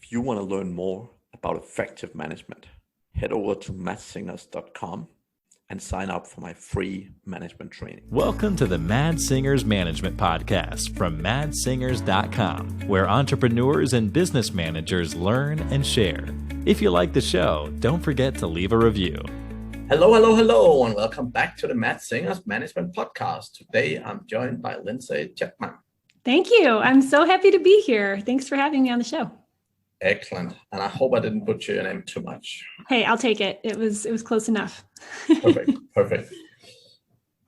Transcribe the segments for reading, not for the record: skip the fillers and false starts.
If you want to learn more about effective management, head over to madsingers.com and sign up for my free management training. Welcome to the Mad Singers Management Podcast from madsingers.com, where entrepreneurs and business managers learn and share. If you like the show, don't forget to leave a review. Hello, and welcome back to the Mad Singers Management Podcast. Today, I'm joined by Lindsay Tjepkema. Thank you. I'm so happy to be here. Thanks for having me on the show. Excellent. And I hope I didn't butcher your name too much. Hey, I'll take it. It was close enough. Perfect.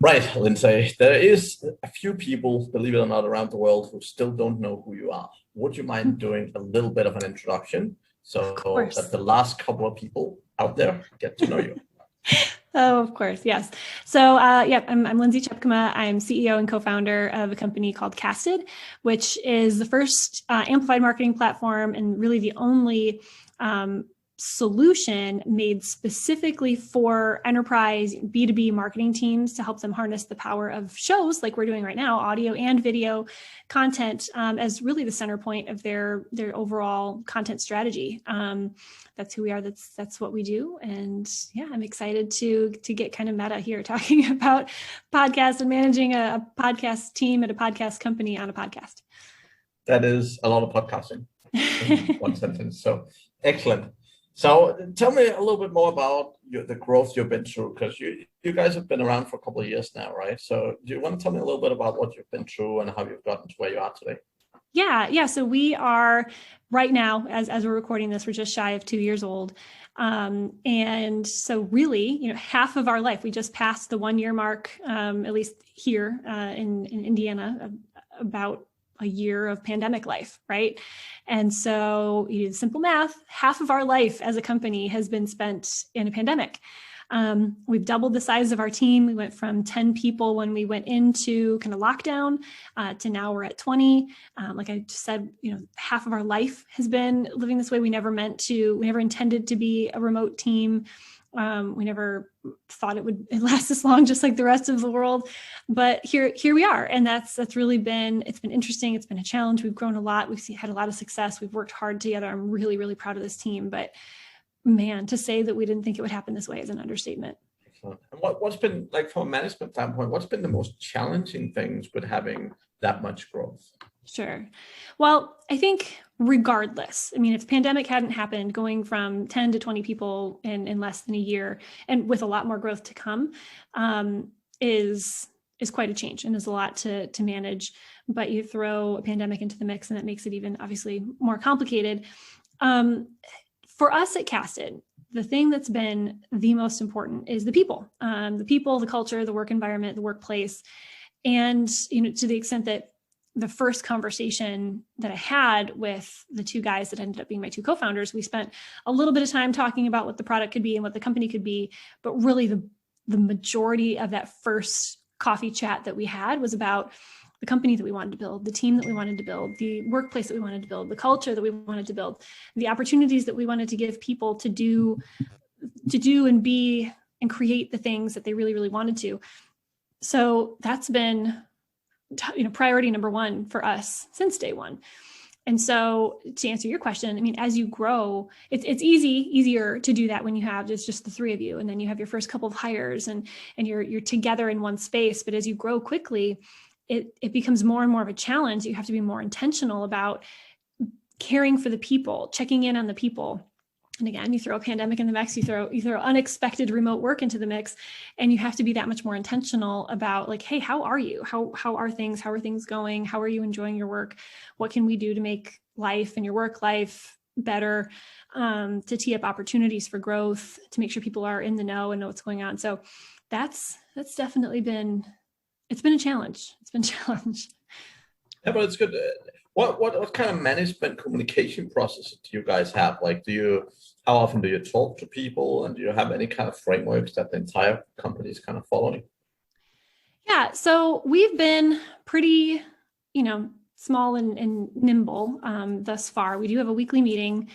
Right, Lindsay, there is a few people, believe it or not, around the world who still don't know who you are. Would you mind doing a little bit of an introduction so that the last couple of people out there get to know you? Oh, of course. Yes. So, I'm Lindsay Tjepkema. I'm CEO and co-founder of a company called Casted, which is the first amplified marketing platform and really the only solution made specifically for enterprise B2B marketing teams to help them harness the power of shows like we're doing right now, audio and video content, as really the center point of their overall content strategy. That's who we are. That's what we do. And yeah, I'm excited to get kind of meta here talking about podcasts and managing a podcast team at a podcast company on a podcast. That is a lot of podcasting in one sentence. So excellent. So tell me a little bit more about the growth you've been through, because you guys have been around for a couple of years now, right? So do you want to tell me a little bit about what you've been through and how you've gotten to where you are today? Yeah. So we are right now, as we're recording this, we're just shy of 2 years old. And so really, half of our life, we just passed the 1 year mark, at least here in Indiana, about a year of pandemic life, right? And so you do simple math, half of our life as a company has been spent in a pandemic. We've doubled the size of our team. We went from 10 people when we went into kind of lockdown to now we're at 20. Like I just said, half of our life has been living this way. We never intended to be a remote team. We never thought it would last this long, just like the rest of the world. But here we are. And that's really it's been interesting. It's been a challenge. We've grown a lot. We've had a lot of success. We've worked hard together. I'm really, really proud of this team. But man, to say that we didn't think it would happen this way is an understatement. Excellent. And what's been, like, from a management standpoint, what's been the most challenging things with having that much growth? Sure. Well, I think regardless, if the pandemic hadn't happened, going from 10 to 20 people in less than a year and with a lot more growth to come is quite a change and is a lot to manage. But you throw a pandemic into the mix and that makes it even obviously more complicated. For us at Casted, the thing that's been the most important is the people, the culture, the work environment, the workplace. And, to the extent that the first conversation that I had with the two guys that ended up being my two co-founders, we spent a little bit of time talking about what the product could be and what the company could be. But really the majority of that first coffee chat that we had was about the company that we wanted to build, the team that we wanted to build, the workplace that we wanted to build, the culture that we wanted to build, the opportunities that we wanted to give people to do and be and create the things that they really, really wanted to. So that's been, priority number one for us since day one. And so to answer your question, as you grow, it's easier to do that when you have just the three of you, and then you have your first couple of hires and you're together in one space. But as you grow quickly, it becomes more and more of a challenge. You have to be more intentional about caring for the people, checking in on the people. And again, you throw a pandemic in the mix, you throw unexpected remote work into the mix, and you have to be that much more intentional about, like, hey, how are you? How are things? How are things going? How are you enjoying your work? What can we do to make life and your work life better, to tee up opportunities for growth, to make sure people are in the know and know what's going on? So that's definitely been a challenge. It's been a challenge. Yeah, but it's good. What kind of management communication process do you guys have? Like, how often do you talk to people, and do you have any kind of frameworks that the entire company is kind of following? Yeah, so we've been pretty, small and nimble thus far. We do have a weekly meeting,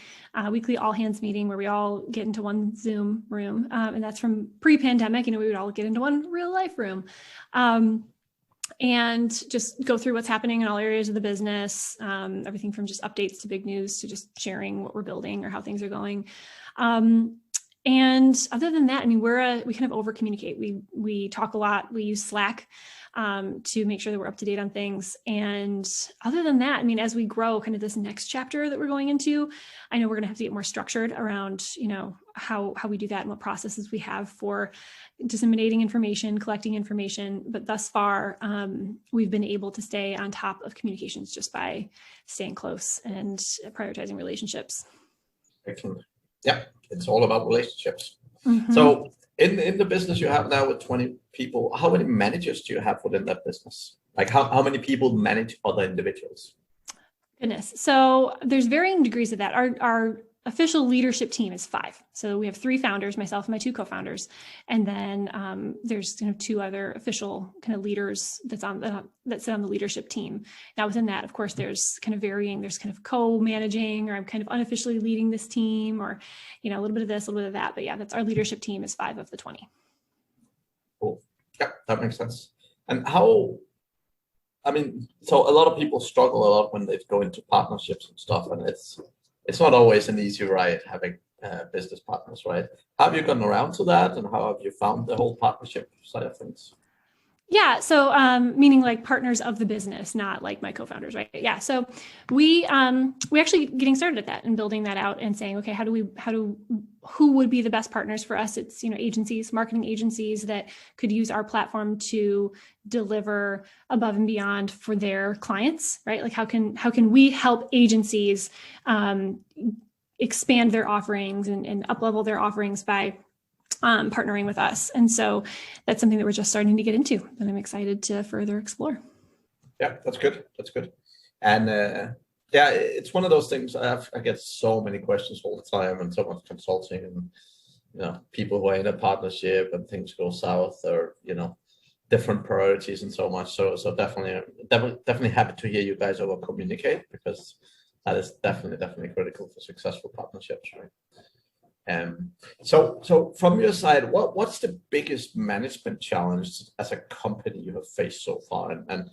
weekly all hands meeting where we all get into one Zoom room. And that's from pre-pandemic, we would all get into one real life room. and just go through what's happening in all areas of the business, everything from just updates to big news to just sharing what we're building or how things are going. And other than that, I mean, we kind of over communicate. We talk a lot. We use Slack to make sure that we're up to date on things. And other than that, I mean, as we grow kind of this next chapter that we're going into, I know we're going to have to get more structured around, how we do that and what processes we have for disseminating information, collecting information. But thus far, we've been able to stay on top of communications just by staying close and prioritizing relationships. Excellent. Yeah, it's all about relationships. Mm-hmm. So in the business you have now with 20 people, how many managers do you have within that business? Like how many people manage other individuals? Goodness. So there's varying degrees of that. Our official leadership team is 5. So we have 3 founders, myself and my 2 co-founders. And then there's kind of 2 other official kind of leaders that sit on the leadership team. Now within that, of course, there's kind of varying, there's kind of co-managing, or I'm kind of unofficially leading this team, or, a little bit of this, a little bit of that. But yeah, that's our leadership team is 5 of the 20. Cool. Yeah, that makes sense. And so a lot of people struggle a lot when they go into partnerships and stuff, and it's not always an easy ride having business partners, right? How have you gotten around to that, and how have you found the whole partnership side of things? Yeah. So, meaning like partners of the business, not like my co-founders, right? Yeah. So we actually getting started at that and building that out and saying, okay, who would be the best partners for us? It's, agencies, marketing agencies that could use our platform to deliver above and beyond for their clients, right? Like how can we help agencies, expand their offerings and up-level their offerings by partnering with us. And so that's something that we're just starting to get into, and I'm excited to further explore. Yeah, that's good. That's good. And it's one of those things. I get so many questions all the time, and so much consulting, and people who are in a partnership and things go south, or different priorities and so much. So definitely happy to hear you guys over communicate, because that is definitely critical for successful partnerships, right? So from your side, what's the biggest management challenge as a company you have faced so far? And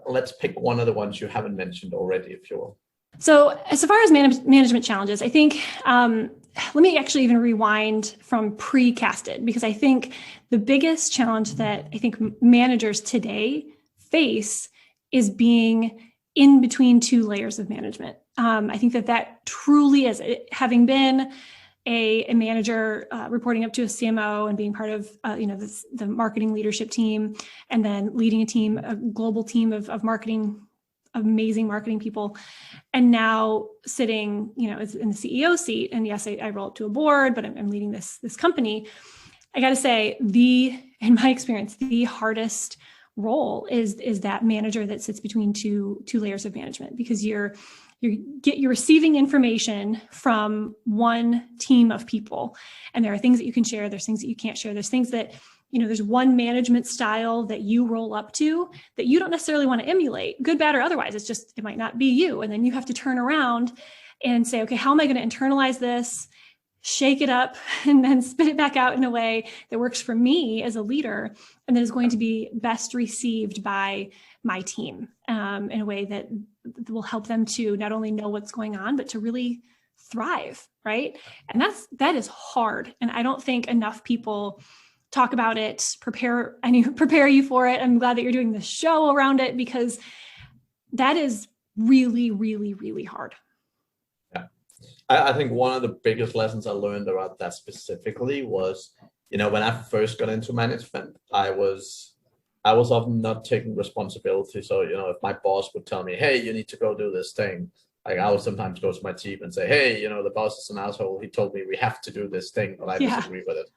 let's pick one of the ones you haven't mentioned already, if you will. So as far as management challenges, I think, let me actually even rewind from pre-casted, because I think the biggest challenge that I think managers today face is being in between 2 layers of management. I think that truly is, having been a manager reporting up to a CMO and being part of the marketing leadership team, and then leading a global team of marketing, amazing marketing people, and now sitting in the CEO seat. And yes, I roll up to a board, but I'm leading this company. I got to say, in my experience, the hardest role is that manager that sits between two layers of management, because you're receiving information from one team of people, and there are things that you can share. There's things that you can't share. There's things that, there's one management style that you roll up to that you don't necessarily want to emulate, good, bad, or otherwise. It might not be you. And then you have to turn around and say, okay, how am I going to internalize this, shake it up, and then spit it back out in a way that works for me as a leader, and that is going to be best received by my team, in a way that will help them to not only know what's going on, but to really thrive, right? And that is hard. And I don't think enough people talk about it, prepare you for it. I'm glad that you're doing this show around it, because that is really, really, really hard. Yeah. I think one of the biggest lessons I learned about that specifically was, when I first got into management, I was often not taking responsibility. So, if my boss would tell me, hey, you need to go do this thing, like I would sometimes go to my team and say, hey, the boss is an asshole. He told me we have to do this thing, but I disagree with it.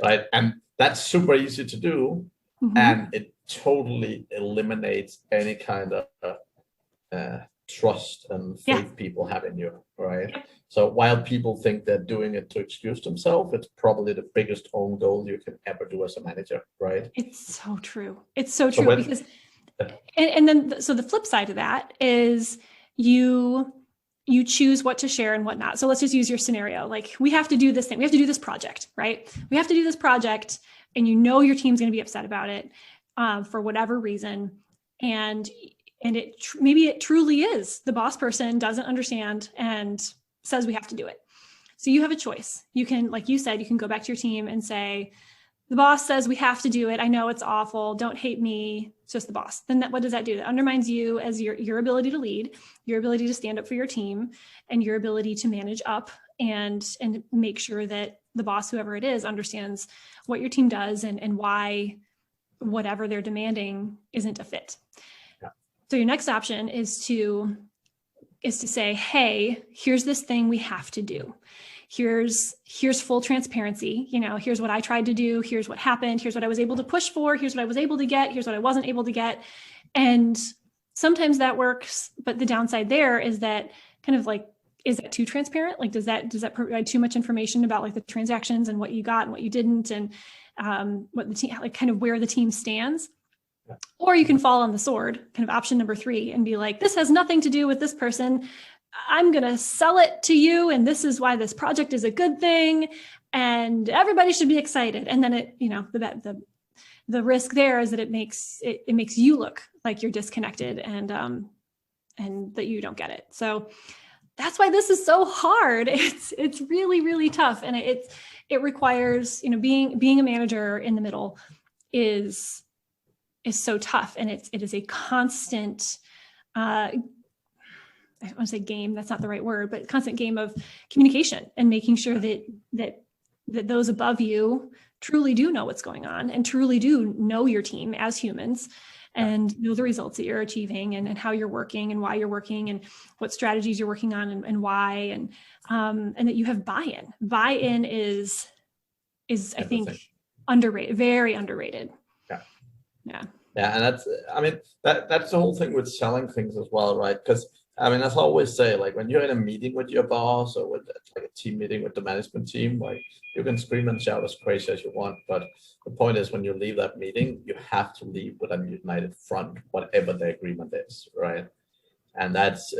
Right. And that's super easy to do. Mm-hmm. And it totally eliminates any kind of trust and faith people have in you. Right. Yeah. So while people think they're doing it to excuse themselves, it's probably the biggest own goal you can ever do as a manager, right? It's so true. It's so true, because, and then, so the flip side of that is you choose what to share and what not. So let's just use your scenario. Like, we have to do this thing. We have to do this project, right? We have to do this project, and your team's going to be upset about it. for whatever reason, and maybe it truly is the boss person doesn't understand and says we have to do it. So you have a choice. You can, like you said, you can go back to your team and say, the boss says we have to do it. I know it's awful. Don't hate me. It's just the boss. Then what does that do? That undermines you as your ability to lead, your ability to stand up for your team, and your ability to manage up and make sure that the boss, whoever it is, understands what your team does and why whatever they're demanding isn't a fit. Yeah. So your next option is to say, hey, here's this thing we have to do. Here's full transparency. Here's what I tried to do. Here's what happened. Here's what I was able to push for. Here's what I was able to get. Here's what I wasn't able to get. And sometimes that works, but the downside there is that kind of like, is that too transparent? Like, does that provide too much information about like the transactions and what you got and what you didn't, and what the team, like kind of where the team stands? Yeah. Or you can fall on the sword, kind of option number 3, and be like, this has nothing to do with this person. I'm going to sell it to you. And this is why this project is a good thing. And everybody should be excited. And then the risk there is that it makes you look like you're disconnected and that you don't get it. So that's why this is so hard. It's really, really tough. And it requires, being a manager in the middle is so tough. And it is a constant, I want to say game, that's not the right word, but constant game of communication and making sure that those above you truly do know what's going on and truly do know your team as humans and know the results that you're achieving and how you're working and why you're working and what strategies you're working on and why, and that you have buy-in. Buy-in is I think underrated, very underrated. Yeah. And that's the whole thing with selling things as well, right? Because as I always say, like when you're in a meeting with your boss or with like a team meeting with the management team, like you can scream and shout as crazy as you want. But the point is, when you leave that meeting, you have to leave with a united front, whatever the agreement is, right? And that's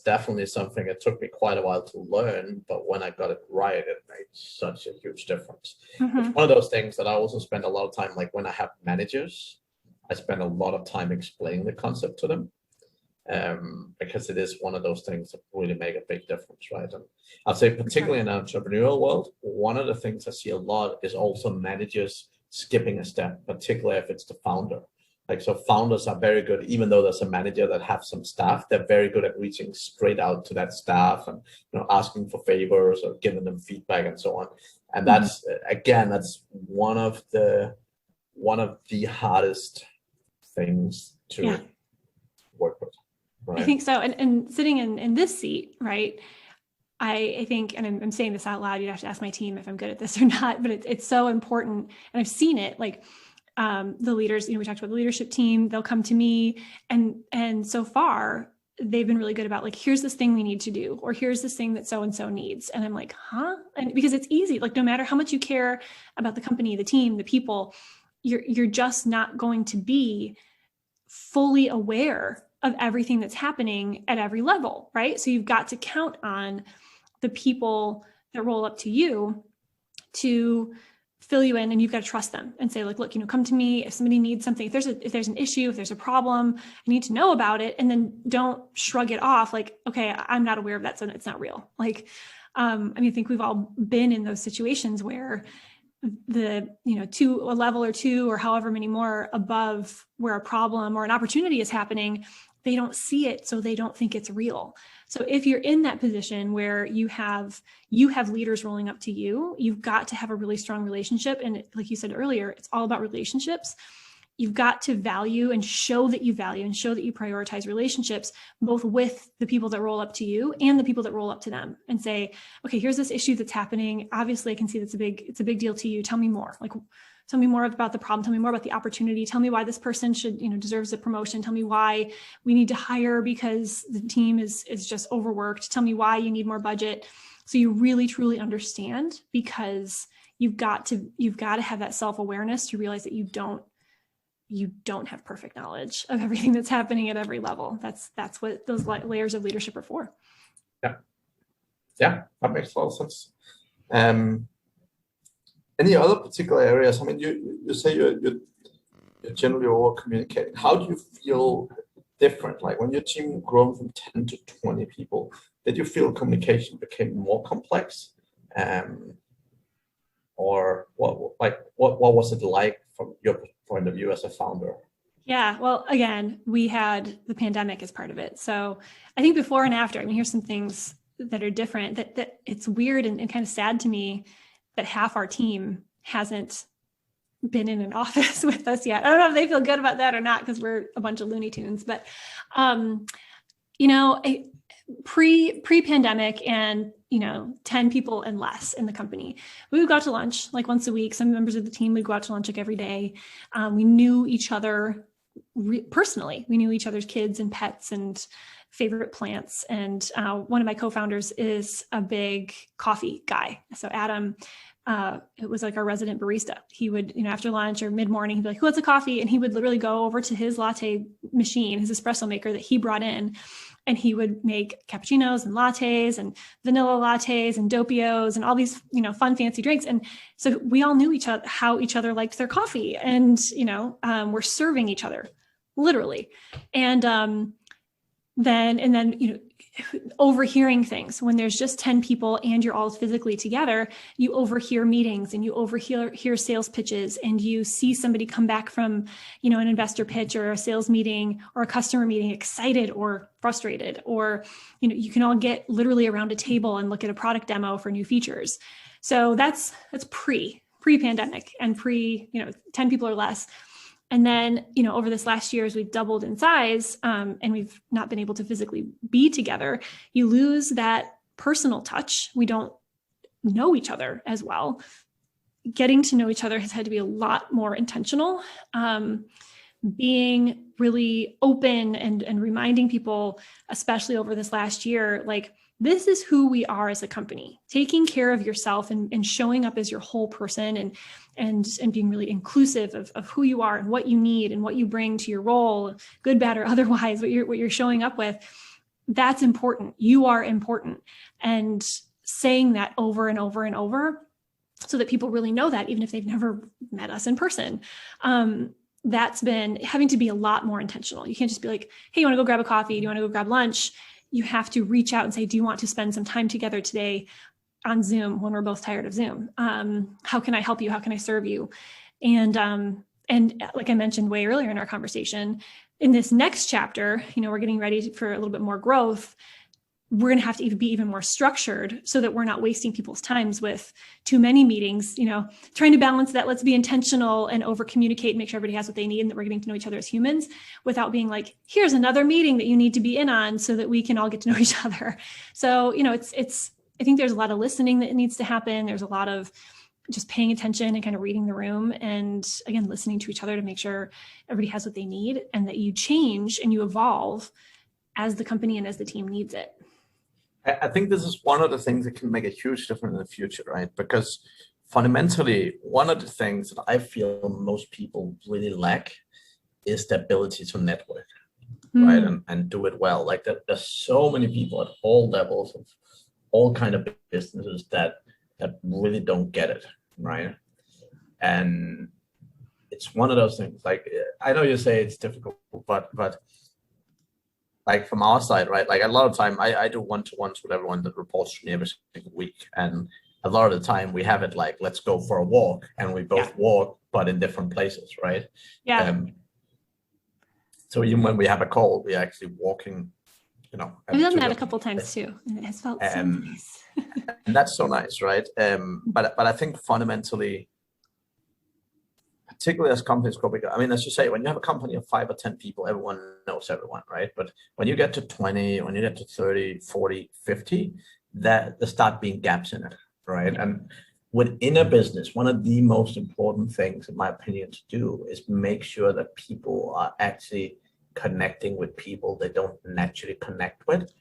definitely something it took me quite a while to learn. But when I got it right, it made such a huge difference. Mm-hmm. It's one of those things that I also spend a lot of time, like when I have managers, I spend a lot of time explaining the concept to them. Because it is one of those things that really make a big difference, right? And I'd say particularly in the entrepreneurial world, one of the things I see a lot is also managers skipping a step, particularly if it's the founder. Like, so founders are very good, even though there's a manager that have some staff, they're very good at reaching straight out to that staff and asking for favors or giving them feedback and so on. And that's again, that's one of the hardest things to work with. Right. I think so. And sitting in this seat, right, I think, and I'm saying this out loud, you'd have to ask my team if I'm good at this or not, but it's so important. And I've seen it, like the leaders, we talked about the leadership team, they'll come to me and so far they've been really good about like, here's this thing we need to do, or here's this thing that so-and-so needs. And I'm like, huh? And because it's easy, like no matter how much you care about the company, the team, the people, you're just not going to be fully aware of everything that's happening at every level, right? So you've got to count on the people that roll up to you to fill you in, and you've got to trust them and say, like, look, come to me if somebody needs something, if there's an issue, if there's a problem, I need to know about it, and then don't shrug it off like, okay, I'm not aware of that, so it's not real. Like, I think we've all been in those situations where the to a level or two or however many more above where a problem or an opportunity is happening, they don't see it, so they don't think it's real. So if you're in that position where you have leaders rolling up to you, you've got to have a really strong relationship. And like you said earlier, it's all about relationships. You've got to value and show that you value and show that you prioritize relationships, both with the people that roll up to you and the people that roll up to them, and say, okay, here's this issue that's happening. Obviously I can see it's a big deal to you. Tell me more. Like, tell me more about the problem. Tell me more about the opportunity. Tell me why this person should, deserves a promotion. Tell me why we need to hire because the team is just overworked. Tell me why you need more budget. So you really, truly understand, because you've got to have that self-awareness to realize that you don't have perfect knowledge of everything that's happening at every level. That's what those layers of leadership are for. Yeah, that makes a lot of sense. Any other particular areas? You say generally over communicating. How do you feel different? Like when your team grown from 10 to 20 people, did you feel communication became more complex? Or what was it like from your point of view as a founder? Yeah, well, again, we had the pandemic as part of it. So I think before and after, I mean, here's some things that are different, that it's weird and kind of sad to me that half our team hasn't been in an office with us yet. I don't know if they feel good about that or not, because we're a bunch of Looney Tunes, but pre-pandemic and 10 people and less in the company, we would go out to lunch like once a week. Some members of the team would go out to lunch like every day. We knew each other personally. We knew each other's kids and pets and favorite plants. And one of my co-founders is a big coffee guy. So Adam, it was like our resident barista. He would, after lunch or mid-morning, he'd be like, "Who wants a coffee?" And he would literally go over to his latte machine, his espresso maker that he brought in, and he would make cappuccinos and lattes and vanilla lattes and doppios and all these, fun, fancy drinks. And so we all knew how each other liked their coffee, and, we're serving each other literally. And then, overhearing things. When there's just 10 people and you're all physically together, you overhear meetings and you overhear sales pitches, and you see somebody come back from, an investor pitch or a sales meeting or a customer meeting excited or frustrated, or, you can all get literally around a table and look at a product demo for new features. So that's pre-pandemic and 10 people or less. And then, over this last year, as we've doubled in size, and we've not been able to physically be together, you lose that personal touch. We don't know each other as well. Getting to know each other has had to be a lot more intentional. Being really open and reminding people, especially over this last year, like, this is who we are as a company. Taking care of yourself and showing up as your whole person, and being really inclusive of who you are and what you need and what you bring to your role, good, bad, or otherwise, what you're showing up with. That's important. You are important. And saying that over and over and over, so that people really know that, even if they've never met us in person. That's been having to be a lot more intentional. You can't just be like, "Hey, you want to go grab a coffee? Do you want to go grab lunch?" You have to reach out and say, "Do you want to spend some time together today on Zoom when we're both tired of Zoom? How can I help you? How can I serve you?" And like I mentioned way earlier in our conversation, in this next chapter, we're getting ready for a little bit more growth. We're going to have to be even more structured so that we're not wasting people's times with too many meetings, trying to balance that. Let's be intentional and over communicate and make sure everybody has what they need and that we're getting to know each other as humans, without being like, "Here's another meeting that you need to be in on so that we can all get to know each other." So, I think there's a lot of listening that needs to happen. There's a lot of just paying attention and kind of reading the room, and again, listening to each other to make sure everybody has what they need, and that you change and you evolve as the company and as the team needs it. I think this is one of the things that can make a huge difference in the future, right? Because fundamentally, one of the things that I feel most people really lack is the ability to network, right? And do it well. Like there's so many people at all levels of all kind of businesses that really don't get it, right? And it's one of those things. Like, I know you say it's difficult, but like from our side, right? Like a lot of time I do one-to-ones with everyone that reports to me every single week. And a lot of the time we have it like, let's go for a walk, and we both walk, but in different places, right? Yeah. So even when we have a call, we're actually walking, I've done that a couple times too, and it has felt so nice. And that's so nice, right? But I think fundamentally, particularly as companies grow bigger, I mean, as you say, when you have a company of 5 or 10 people, everyone knows everyone, right? But when you get to 20, when you get to 30, 40, 50, there start being gaps in it, right? And within a business, one of the most important things, in my opinion, to do is make sure that people are actually connecting with people they don't naturally connect with,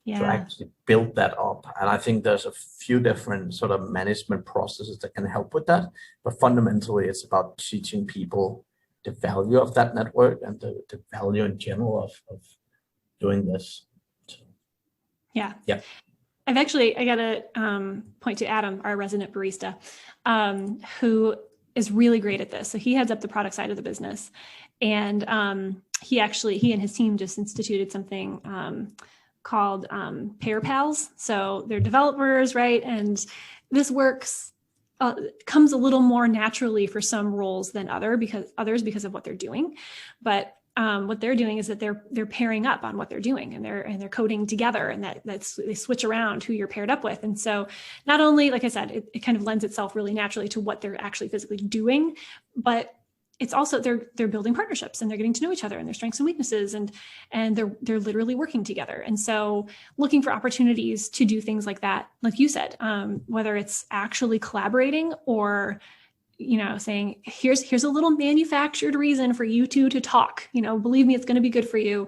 to actually build that up. And I think there's a few different sort of management processes that can help with that. But fundamentally, it's about teaching people the value of that network and the value in general of doing this. Yeah. I got to point to Adam, our resident barista, who is really great at this. So he heads up the product side of the business. And he and his team just instituted something called Pair Pals. So they're developers, right? And this comes a little more naturally for some roles than others because of what they're doing. But what they're doing is that they're pairing up on what they're doing, and they're coding together, and they switch around who you're paired up with. And so not only, like I said, it kind of lends itself really naturally to what they're actually physically doing, but it's also they're building partnerships, and they're getting to know each other and their strengths and weaknesses, and they're literally working together. And so looking for opportunities to do things like that, like you said, whether it's actually collaborating or saying, here's a little manufactured reason for you two to talk, believe me, it's going to be good for you.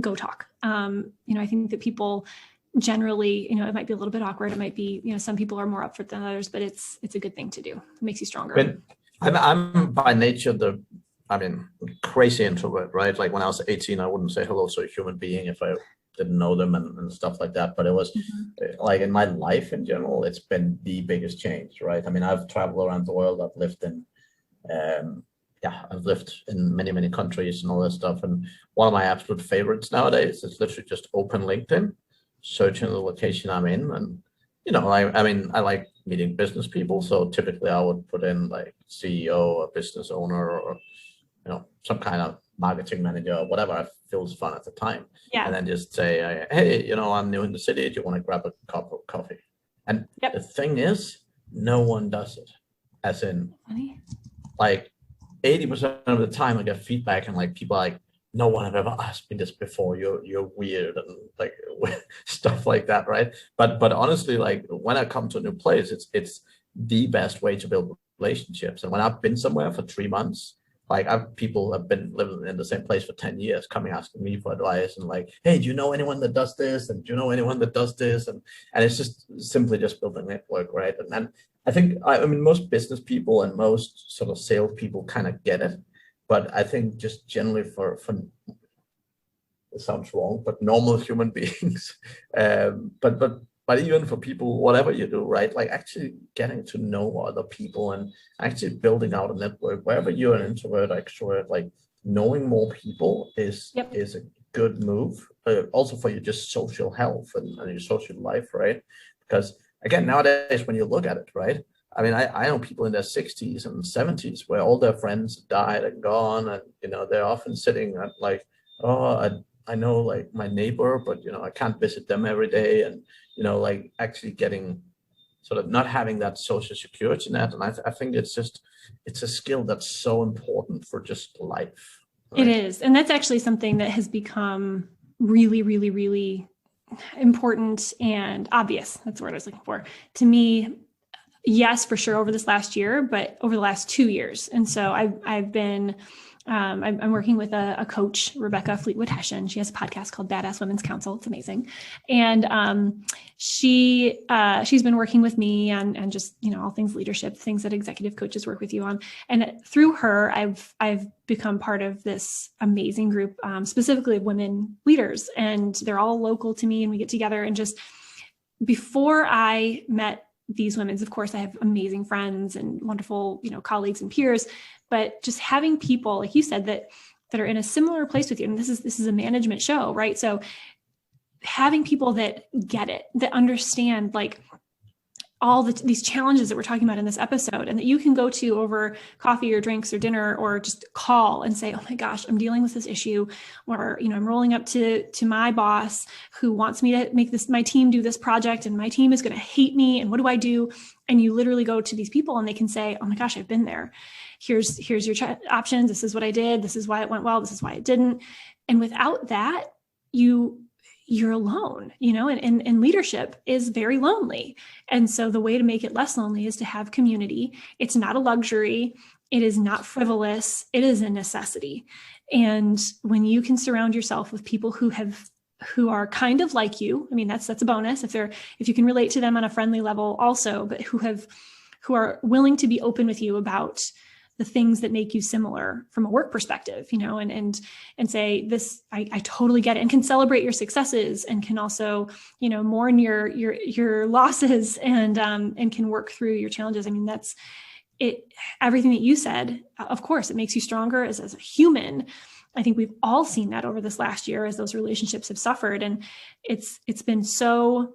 Go talk. I think that people generally, it might be a little bit awkward. It might be, some people are more up for it than others, but it's a good thing to do. It makes you stronger. I'm by nature crazy introvert, right? Like when I was 18, I wouldn't say hello to a human being if I didn't know them and stuff like that. But it was like in my life in general, it's been the biggest change, right? I mean, I've traveled around the world. I've lived in, I've lived in many, many countries and all that stuff. And one of my absolute favorites nowadays is literally just open LinkedIn, searching the location I'm in. And, I like meeting business people. So typically I would put in like CEO, a business owner, or, some kind of marketing manager or whatever feels fun at the time. Yeah. And then just say, hey, I'm new in the city. Do you want to grab a cup of coffee? And the thing is, no one does it. As in, like 80% of the time I get feedback and like people are like, no one have ever asked me this before. You're weird and like stuff like that, right? But honestly, like when I come to a new place, it's the best way to build relationships. And when I've been somewhere for 3 months, like people have been living in the same place for 10 years, coming asking me for advice and like, hey, do you know anyone that does this? And do you know anyone that does this? And it's just simply just building a network, right? And I think, most business people and most sort of sales people kind of get it. But I think just generally for it sounds wrong, but normal human beings, but even for people, whatever you do, right? Like actually getting to know other people and actually building out a network, wherever you're an introvert, extrovert, like knowing more people is a good move. Also for your just social health and your social life, right? Because again, nowadays, when you look at it, right? I mean, I know people in their 60s and 70s where all their friends died and gone, and they're often sitting at like, I know like my neighbor, but I can't visit them every day, and like actually getting sort of not having that social security net. And I think it's a skill that's so important for just life. Right? It is, and that's actually something that has become really, really, really important and obvious. That's the word I was looking for. To me, yes, for sure, over this last year, but over the last 2 years. And so I've been, I'm working with a coach, Rebecca Fleetwood Hessian. She has a podcast called Badass Women's Council. It's amazing. And she's been working with me on just, all things leadership, things that executive coaches work with you on. And through her, I've become part of this amazing group, specifically of women leaders. And they're all local to me, and we get together. And just before I met these women, of course, I have amazing friends and wonderful, colleagues and peers, but just having people, like you said, that are in a similar place with you. And this is a management show, right? So having people that get it, that understand like all these challenges that we're talking about in this episode, and that you can go to over coffee or drinks or dinner, or just call and say, oh my gosh, I'm dealing with this issue, or, I'm rolling up to my boss who wants me to make my team do this project, and my team is going to hate me. And what do I do? And you literally go to these people and they can say, oh my gosh, I've been there. Here's your options. This is what I did. This is why it went well. This is why it didn't. And without that, you're alone, and leadership is very lonely. And so the way to make it less lonely is to have community. It's not a luxury. It is not frivolous. It is a necessity. And when you can surround yourself with people who are kind of like you, that's a bonus if you can relate to them on a friendly level also, but who are willing to be open with you about the things that make you similar from a work perspective, and say this, I totally get it, and can celebrate your successes, and can also, mourn your losses, and can work through your challenges. everything that you said, of course, it makes you stronger as a human. I think we've all seen that over this last year as those relationships have suffered. And it's been so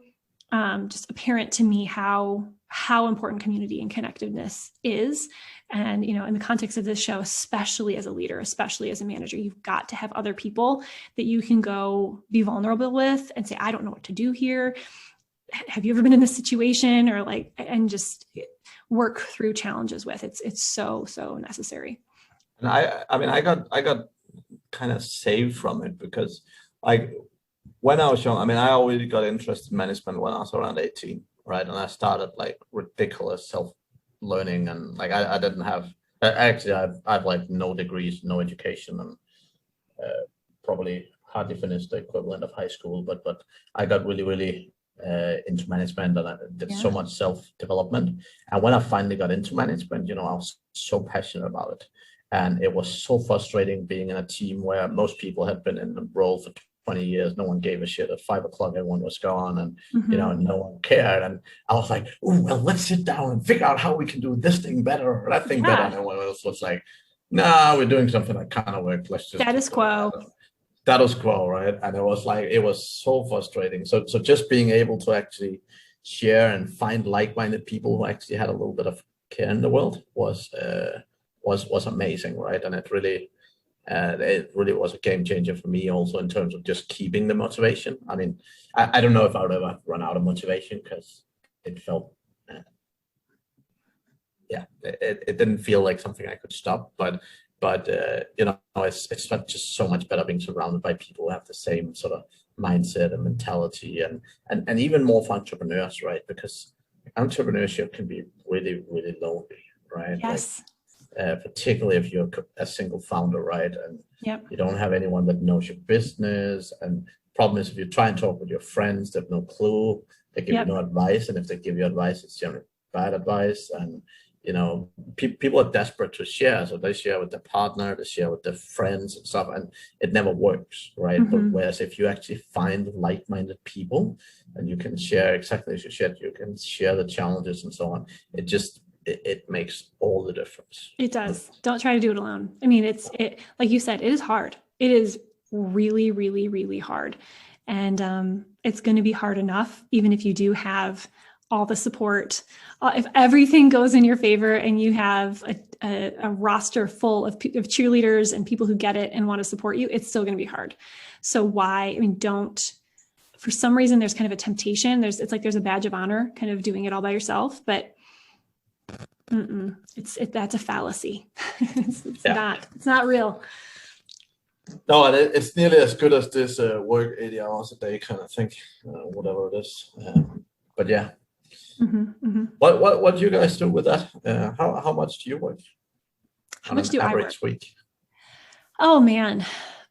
just apparent to me how important community and connectiveness is. And, in the context of this show, especially as a leader, especially as a manager, you've got to have other people that you can go be vulnerable with and say, I don't know what to do here. Have you ever been in this situation? Or and just work through challenges with. It's so necessary. And I got kind of saved from it because when I was young, I already got interested in management when I was around 18, right? And I started ridiculous self-learning, and I didn't have, actually I've no degrees, no education, and probably hardly finished the equivalent of high school, but I got really into management, and I did so much self-development. And when I finally got into management, I was so passionate about it. And it was so frustrating being in a team where most people had been in the role for 20 years. No one gave a shit. At 5 o'clock, everyone was gone, and no one cared. And I was like, oh, well, let's sit down and figure out how we can do this thing better or that thing better. And everyone else was like, nah, we're doing something that kind of works. Let's just status quo. Status quo, right? And it was so frustrating. So just being able to actually share and find like-minded people who actually had a little bit of care in the world was amazing, right? And it really was a game changer for me also in terms of just keeping the motivation. I don't know if I would ever run out of motivation, because it felt, it didn't feel like something I could stop, but it's just so much better being surrounded by people who have the same sort of mindset and mentality, and even more for entrepreneurs, right? Because entrepreneurship can be really, really lonely, right? Yes. Particularly if you're a single founder, right? And you don't have anyone that knows your business. And the problem is, if you try and talk with your friends, they have no clue. They give you no advice. And if they give you advice, it's generally bad advice. And, people are desperate to share. So they share with their partner, they share with their friends and stuff. And it never works, right? But whereas if you actually find like-minded people and you can share exactly as you said, you can share the challenges and so on. It makes all the difference. It does. Don't try to do it alone. It like you said, it is hard. It is really, really, really hard. And it's going to be hard enough, even if you do have all the support. If everything goes in your favor and you have a roster full of cheerleaders and people who get it and want to support you, it's still going to be hard. So why? For some reason, there's kind of a temptation. There's a badge of honor kind of doing it all by yourself, but that's a fallacy. It's not real. No, and it's nearly as good as this work 80 hours a day kind of thing, whatever it is. But yeah. What do you guys do with that? How much do you work? How much do I work? Week? Oh man.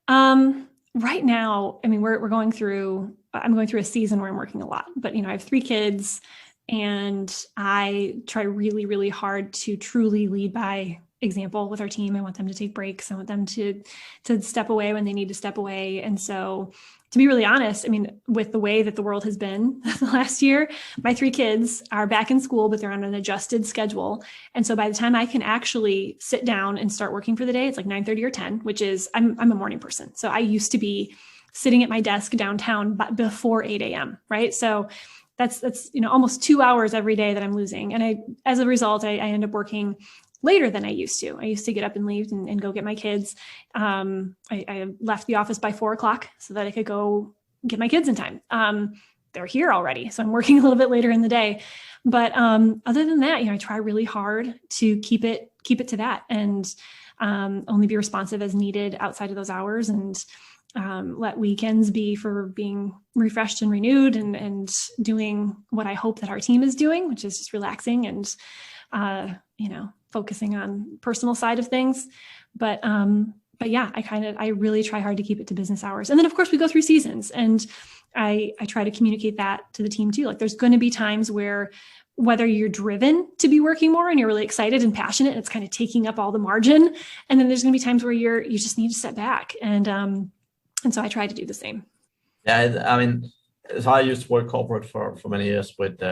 Right now, we're going through, I'm going through a season where I'm working a lot, but I have 3 kids. And I try really, really hard to truly lead by example with our team. I want them to take breaks. I want them to step away when they need to step away. And so, to be really honest, with the way that the world has been the last year, my 3 kids are back in school, but they're on an adjusted schedule. And so by the time I can actually sit down and start working for the day, it's like 9:30 or 10, which is, I'm a morning person. So I used to be sitting at my desk downtown before 8 a.m., right? So that's almost 2 hours every day that I'm losing. And as a result, I end up working later than I used to. I used to get up and leave and go get my kids. I left the office by 4 o'clock so that I could go get my kids in time. They're here already, so I'm working a little bit later in the day. But other than that, I try really hard to keep it to that, and only be responsive as needed outside of those hours, and let weekends be for being refreshed and renewed and doing what I hope that our team is doing, which is just relaxing and, focusing on personal side of things. But yeah, I really try hard to keep it to business hours. And then of course we go through seasons, and I try to communicate that to the team too. Like, there's going to be times where, whether you're driven to be working more and you're really excited and passionate, and it's kind of taking up all the margin. And then there's going to be times where you just need to step back. And so I try to do the same. Yeah, so I used to work corporate for many years, but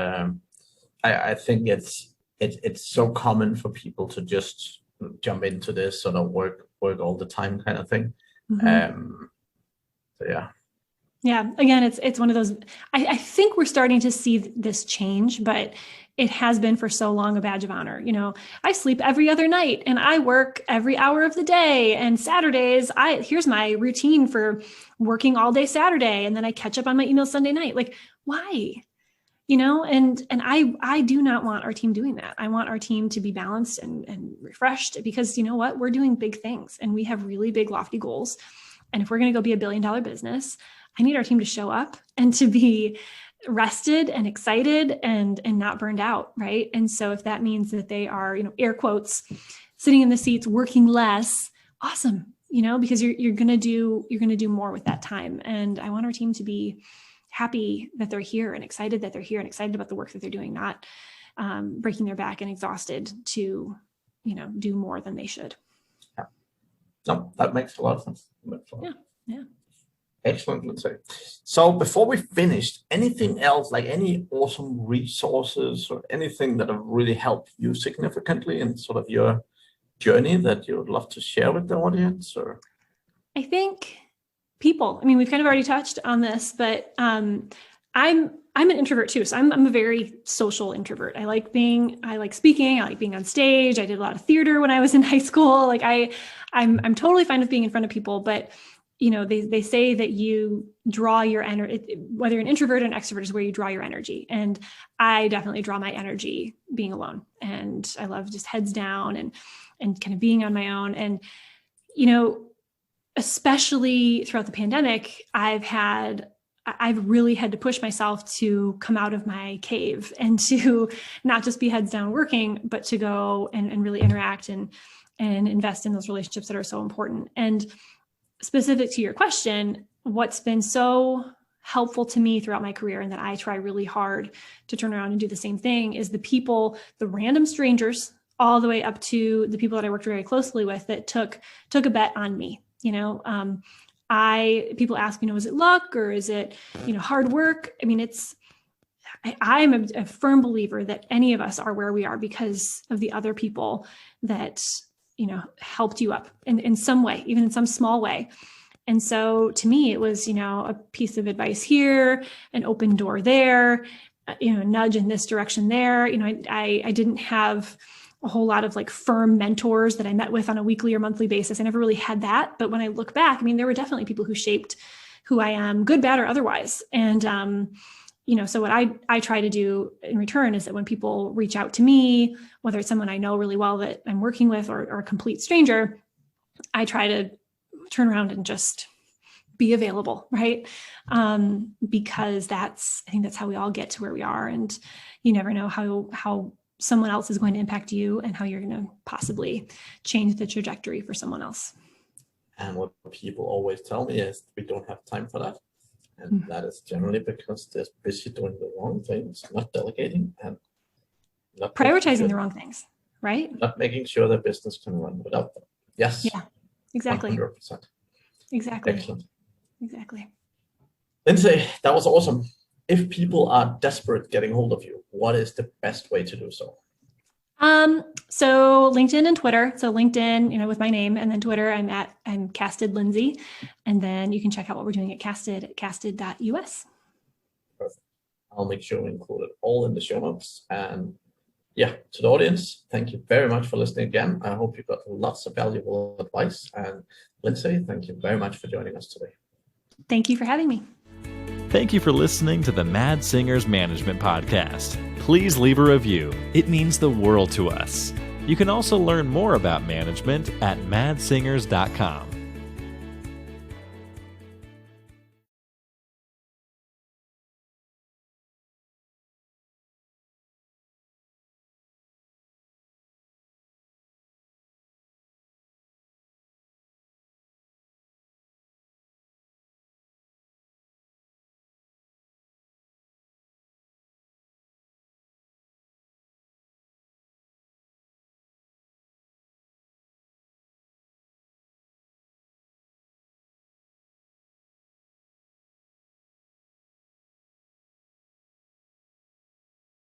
I think it's it's so common for people to just jump into this sort of work all the time kind of thing. So yeah. Yeah. Again, it's one of those, I think we're starting to see this change, but it has been for so long a badge of honor. You know, I sleep every other night and I work every hour of the day, and Saturdays, here's my routine for working all day Saturday. And then I catch up on my emails Sunday night. Like, why? You know, and I do not want our team doing that. I want our team to be balanced and refreshed, because you know what, we're doing big things and we have really big, lofty goals. And if we're going to go be $1 billion business, I need our team to show up and to be rested and excited and not burned out. Right. And so if that means that they are, you know, air quotes, sitting in the seats, working less, awesome. You know, because you're going to do more with that time. And I want our team to be happy that they're here and excited that they're here and excited about the work that they're doing, not breaking their back and exhausted to, you know, do more than they should. Yeah. No, that makes a lot of sense. Yeah. Excellent, Lindsay. So before we finished, anything else, like any awesome resources or anything that have really helped you significantly in sort of your journey that you would love to share with the audience? Or I think people, I mean, we've kind of already touched on this, but I'm an introvert too. So I'm a very social introvert. I like speaking. I like being on stage. I did a lot of theater when I was in high school. Like I'm totally fine with being in front of people, but you know, they say that you draw your energy, whether you're an introvert or an extrovert, is where you draw your energy. And I definitely draw my energy being alone. And I love just heads down and kind of being on my own. And, you know, especially throughout the pandemic, I've really had to push myself to come out of my cave and to not just be heads down working, but to go and really interact and invest in those relationships that are so important. And specific to your question, what's been so helpful to me throughout my career, and that I try really hard to turn around and do the same thing, is the people, the random strangers, all the way up to the people that I worked very closely with that took a bet on me. You know, people ask, you know, is it luck or is it, you know, hard work? I mean, I'm a firm believer that any of us are where we are because of the other people that, you know, helped you up in some way, even in some small way. And so to me, it was, you know, a piece of advice here, an open door there, you know, a nudge in this direction there. You know, I didn't have a whole lot of like firm mentors that I met with on a weekly or monthly basis. I never really had that. But when I look back, I mean, there were definitely people who shaped who I am, good, bad, or otherwise. And, you know, so what I try to do in return is that when people reach out to me, whether it's someone I know really well that I'm working with or a complete stranger, I try to turn around and just be available, right? Because I think that's how we all get to where we are. And you never know how someone else is going to impact you and how you're going to possibly change the trajectory for someone else. And what people always tell me is we don't have time for that. And that is generally because they're busy doing the wrong things, not delegating and not prioritizing the wrong things, right? Not making sure the business can run without them. Yes. Yeah, exactly. 100%. Exactly. Excellent. Exactly. Lindsay, that was awesome. If people are desperate getting hold of you, what is the best way to do so? So LinkedIn and Twitter. So LinkedIn, you know, with my name, and then Twitter, I'm Casted Lindsay. And then you can check out what we're doing at casted.us. Perfect. I'll make sure we include it all in the show notes. And yeah, to the audience, thank you very much for listening again. I hope you got lots of valuable advice. And Lindsay, thank you very much for joining us today. Thank you for having me. Thank you for listening to the Mad Singers Management Podcast. Please leave a review. It means the world to us. You can also learn more about management at madsingers.com.